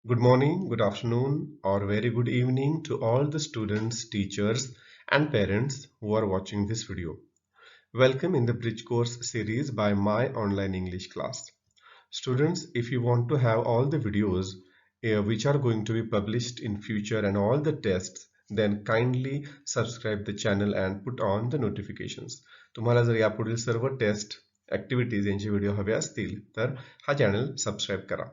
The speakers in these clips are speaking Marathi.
Good morning, good afternoon, or very good evening to all the students, teachers, and parents who are watching this video. Welcome in the Bridge Course series by My Online English Class. Students, if you want to have all the videos which are going to be published in future and all the tests, then kindly subscribe the channel and put on the notifications. तुम्हाला जर यापुढील सर्व टेस्ट ऍक्टिव्हिटीज यांचे व्हिडिओ हवे असतील तर हा चॅनल सबस्क्राईब करा.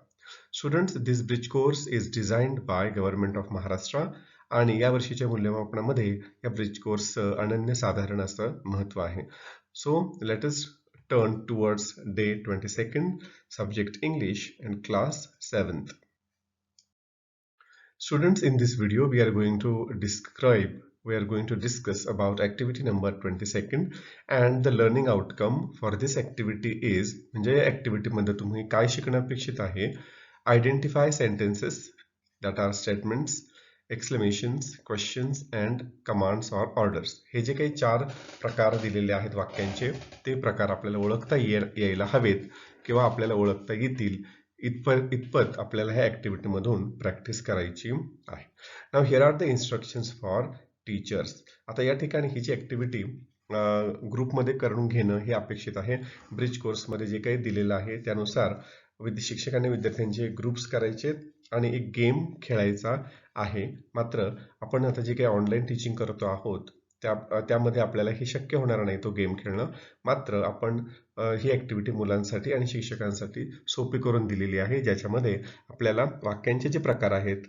Students, this bridge course is designed by Government of Maharashtra आणि या वर्षीच्या मूल्यमापनामध्ये या ब्रिज कोर्स अनन्यसाधारण असं महत्व आहे. So let us turn towards day 22nd, subject English and class 7th. Students, in this video we are going to discuss about activity number 22nd and the learning outcome for this activity is म्हणजे या ऍक्टिव्हिटी मध्ये तुम्ही काय शिकणं अपेक्षित आहे. Identify sentences that are statements, exclamations, questions and commands or orders. हे जे काही चार प्रकार दिलेले आहेत वाक्यांचे ते प्रकार आपल्याला ओळखता यायला हवेत किंवा आपल्याला ओळखता येतील इतपत आपल्याला ह्या ऍक्टिव्हिटी मधून प्रॅक्टिस करायची आहे. Now here are the instructions for teachers. आता या ठिकाणी ही जी ऍक्टिव्हिटी ग्रुपमध्ये करून घेणं हे अपेक्षित आहे. ब्रिज कोर्समध्ये जे काही दिलेलं आहे त्यानुसार शिक्षकांनी विद्यार्थ्यांचे ग्रुप्स करायचे आणि एक गेम खेळायचा आहे. मात्र आपण आता जे काही ऑनलाईन टीचिंग करतो आहोत त्यामध्ये आपल्याला हे शक्य होणार नाही तो गेम खेळणं. मात्र आपण ही ऍक्टिव्हिटी मुलांसाठी आणि शिक्षकांसाठी सोपी करून दिलेली आहे, ज्याच्यामध्ये आपल्याला वाक्यांचे जे प्रकार आहेत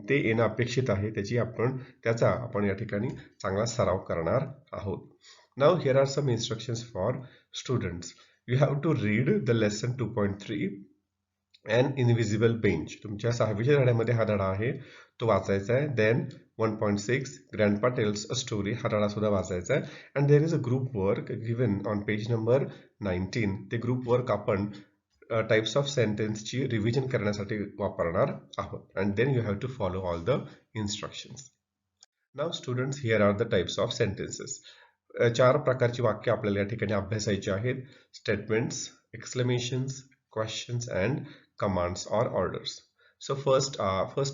ते येणं अपेक्षित आहे त्याचा आपण या ठिकाणी चांगला सराव करणार आहोत. Now here are some instructions for students. You have to read the lesson 2.3 An Invisible Bench. तुमच्या 6वीच्या धड्यामध्ये हा धडा आहे तो वाचायचा आहे. Then 1.6 Grandpa Tells a Story हा धडा सुद्धा वाचायचा आहे. And there is a group work given on page number 19. ते ग्रुप वर्क आपण टाइप्स ऑफ सेंटेन्सची रिव्हिजन करण्यासाठी वापरणार आहोत. And then you have to follow all the instructions. Now students, here are the types of sentences. चार प्रकारची वाक्य आपल्याला या ठिकाणी अभ्यासायची आहेत. Statements, exclamations, questions and commands or orders. So first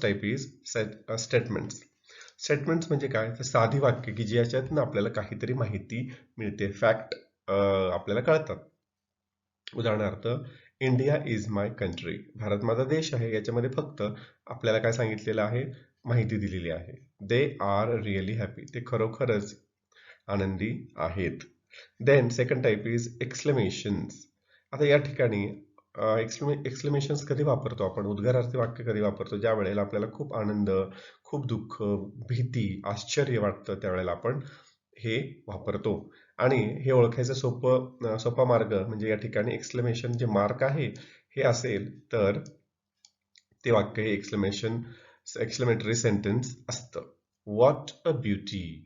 type is statements. Statements म्हणजे काय, तर साधी वाक्य की ज्याच्यातून आपल्याला काहीतरी माहिती मिळते, फॅक्ट आपल्याला कळतात. उदाहरणार्थ, India is my country. Bharat माझा देश आहे. याच्यामध्ये फक्त आपल्याला काय सांगितलेलं आहे, माहिती दिलेली आहे. They are really happy. ते खरोखरच आनंदी आहेत. Then second type is exclamations. आता या ठिकाणी एक्सक्लेमेशन्स कधी वापरतो आपण, उद्गारार्थी वाक्य कधी वापरतो, ज्या वेळेला आपल्याला खूप आनंद, खूप दुःख, भीती, आश्चर्य वाटतं त्यावेळेला आपण हे वापरतो. आणि हे ओळखायचं सोपा मार्ग म्हणजे या ठिकाणी एक्सक्लेमेशन जे मार्क आहे हे असेल तर ते वाक्य हे एक्सक्लेमेटरी सेंटेन्स असतं. What a beauty,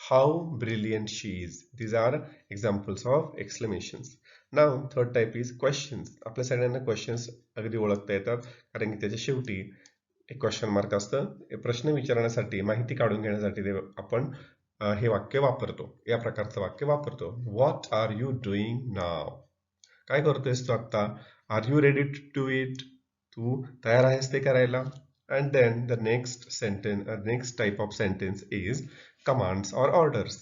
how brilliant she is. These are examples of exclamations. Now third type is questions. आपल्या सगळ्यांना क्वेश्चन्स अगदी ओळखता येतात कारण की त्याच्या शेवटी एक क्वेश्चन मार्क असतं. प्रश्न विचारण्यासाठी, माहिती काढून घेण्यासाठी आपण हे वाक्य वापरतो, या प्रकारचं वाक्य वापरतो. What are you doing now. काय करतोयस तू आता. Are you ready to do it. तू तयार आहेस ते करायला. And then the next type of sentence is commands or orders.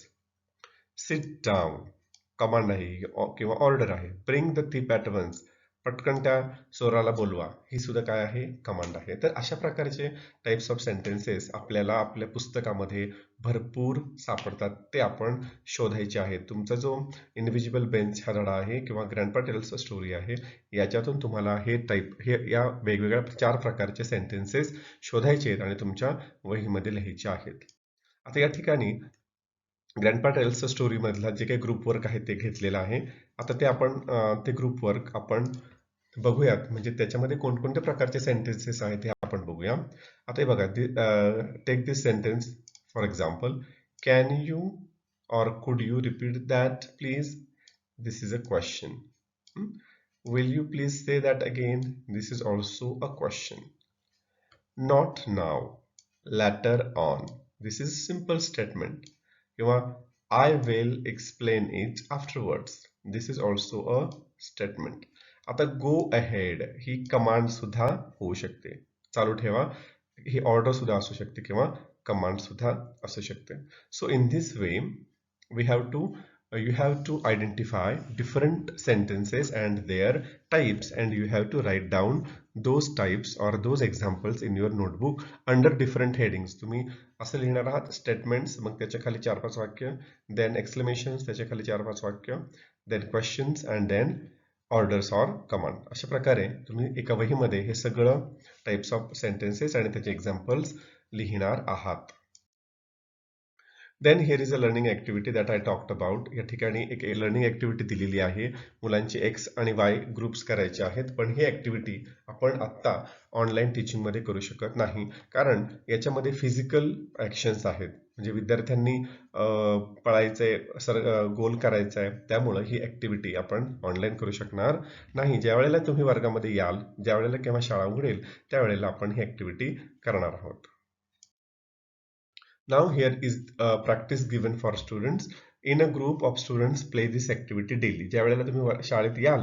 Sit down command आहे किंवा ऑर्डर आहे. Bring the thief at once, पटकन त्या चोराला बोलवा, ही सुद्धा काय आहे, कमांड आहे. तर अशा प्रकारचे टाइप्स ऑफ सेंटेन्सेस आपल्याला आपल्या पुस्तकामध्ये भरपूर सापडतात, ते आपण शोधायचे आहेत. तुमचा जो इनविजिबल बेंच हा धडा आहे किंवा ग्रँडपा टेल्स अ स्टोरी आहे, याच्यातून तुम्हाला या वेगवेगळ्या 4 प्रकारचे सेंटेन्सेस शोधायचे आहेत आणि तुमच्या वहीमध्ये लिहायचे आहेत. आता या ठिकाणी ग्रँडपा टेल्स स्टोरी मधला जे काही ग्रुप वर्क आहे ते घेतलेलं आहे. आता ते ग्रुप वर्क आपण बघूयात, म्हणजे त्याच्यामध्ये कोणकोणत्या प्रकारचे सेंटेन्सेस आहेत हे आपण बघूया. आता हे बघा, take this sentence for example. Can you or could you repeat that please. This is a question. Will you please say that again. This is also a question. Not now, later on. This is simple statement. किंवा I will explain it afterwards. This is also a statement. आता गो अहेड ही कमांड सुद्धा होऊ शकते. चालू ठेवा. ही ऑर्डर सुद्धा असू शकते किंवा कमांड सुद्धा असू शकते. So in this way we have to you have to identify different sentences and their types, and you have to write down those types or those examples in your notebook under different headings. तुम्ही असं लिहिणार आहात स्टेटमेंट्स, मग त्याच्या खाली 4-5 वाक्य, देन एक्सक्लेमेशन्स, त्याच्या खाली 4-5 वाक्य, then questions and then orders or command. अशा प्रकारे तुम्ही एका वहीमध्ये हे सगळं टाइप्स ऑफ सेंटेन्सेस आणि त्याचे एक्झाम्पल्स लिहिणार आहात. Then here is a learning activity that I talked about. या ठिकाणी एक लर्निंग ॲक्टिव्हिटी दिलेली आहे. मुलांची एक्स आणि वाय ग्रुप्स करायचे आहेत, पण ही ॲक्टिव्हिटी आपण आत्ता ऑनलाईन टीचिंगमध्ये करू शकत नाही, कारण याच्यामध्ये फिजिकल ॲक्शन्स आहेत. म्हणजे विद्यार्थ्यांनी पळायचंय, गोल करायचा आहे, त्यामुळं ही ॲक्टिव्हिटी आपण ऑनलाईन करू शकणार नाही. ज्या वेळेला तुम्ही वर्गामध्ये याल, ज्या वेळेला केव्हा शाळा उघडेल, त्यावेळेला आपण ही ॲक्टिव्हिटी करणार आहोत. Now here is a practice given for students. In a group of students play this activity daily. ज्या वेळेला तुम्ही शाळेत याल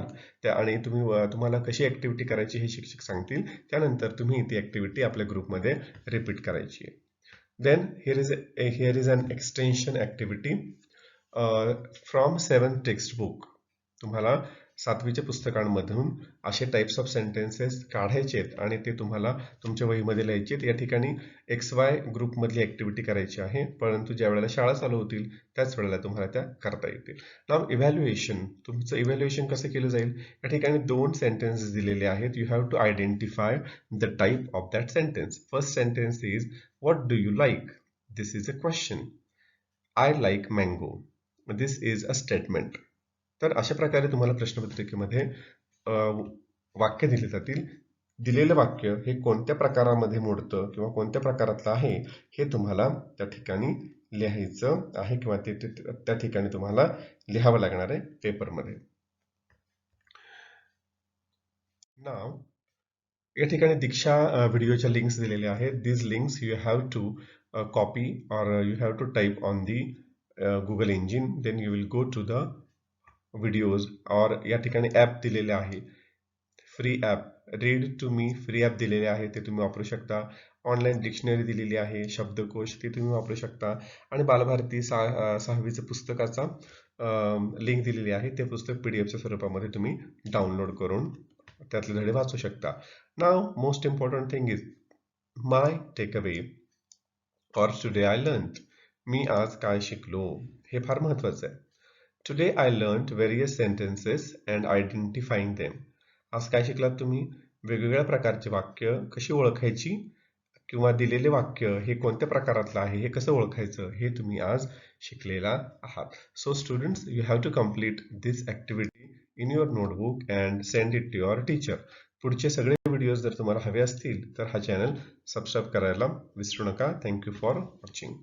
आणि तुम्हाला कशी ॲक्टिव्हिटी करायची हे शिक्षक सांगतील, त्यानंतर तुम्ही ती ॲक्टिव्हिटी आपल्या ग्रुपमध्ये रिपीट करायची आहे. Then here is an extension activity from 7th textbook. तुम्हाला 7वीच्या पुस्तकांमधून असे टाइप्स ऑफ सेंटेन्सेस काढायचे आहेत आणि ते तुम्हाला तुमच्या वहीमध्ये लिहायचे आहेत. या ठिकाणी XY ग्रुपमधली ॲक्टिव्हिटी करायची आहे, परंतु ज्या वेळेला शाळा चालू होतील त्याच वेळेला तुम्हाला त्या करता येतील. नाव इव्हॅल्युएशन, तुमचं इव्हॅल्युएशन कसं केलं जाईल? या ठिकाणी 2 सेंटेन्सेस दिलेले आहेत. You have to identify the type of that sentence. First sentence is what do you like? This is a question. I like mango. This is a statement. तर अशा प्रकारे तुम्हाला प्रश्नपत्रिकेमध्ये वाक्य दिले जातील. दिलेलं वाक्य हे कोणत्या प्रकारामध्ये मोडतं किंवा कोणत्या प्रकारातलं आहे हे तुम्हाला त्या ठिकाणी लिहायचं आहे किंवा त्या ठिकाणी तुम्हाला लिहावं लागणार आहे पेपरमध्ये. नाव या ठिकाणी दीक्षा व्हिडिओच्या लिंक्स दिलेल्या आहेत. This links you have to copy or you have to type on the Google engine, then you will go to the videos. और या ठिकाणी ॲप दिलेले आहे, free app, read to me free app दिलेले आहे, ते तुम्ही वापरू शकता. ऑनलाईन डिक्शनरी दिलेली आहे, शब्दकोश, ते तुम्ही वापरू शकता. आणि बालभारती 6वीचं पुस्तकाचा लिंक दिलेली आहे, ते पुस्तक पीडीएफच्या स्वरूपामध्ये तुम्ही डाउनलोड करून त्यातले धडे वाचू शकता. Now most important thing is my takeaway or today I learn. मी आज काय शिकलो, हे फार महत्वाचं आहे. Today I learned various sentences and identifying them. आज काय शिकलात तुम्ही? वेगवेगळ्या प्रकारचे वाक्य कशी ओळखायची किंवा दिलेले वाक्य हे कोणत्या प्रकारातलं आहे हे कसं ओळखायचं हे तुम्ही आज शिकलेला आहात. So students, you have to complete this activity in your notebook and send it to your teacher. पुढचे सगळे व्हिडिओज जर तुम्हाला हवे असतील तर हा चॅनल सबस्क्राईब करायला विसरू नका. Thank you for watching.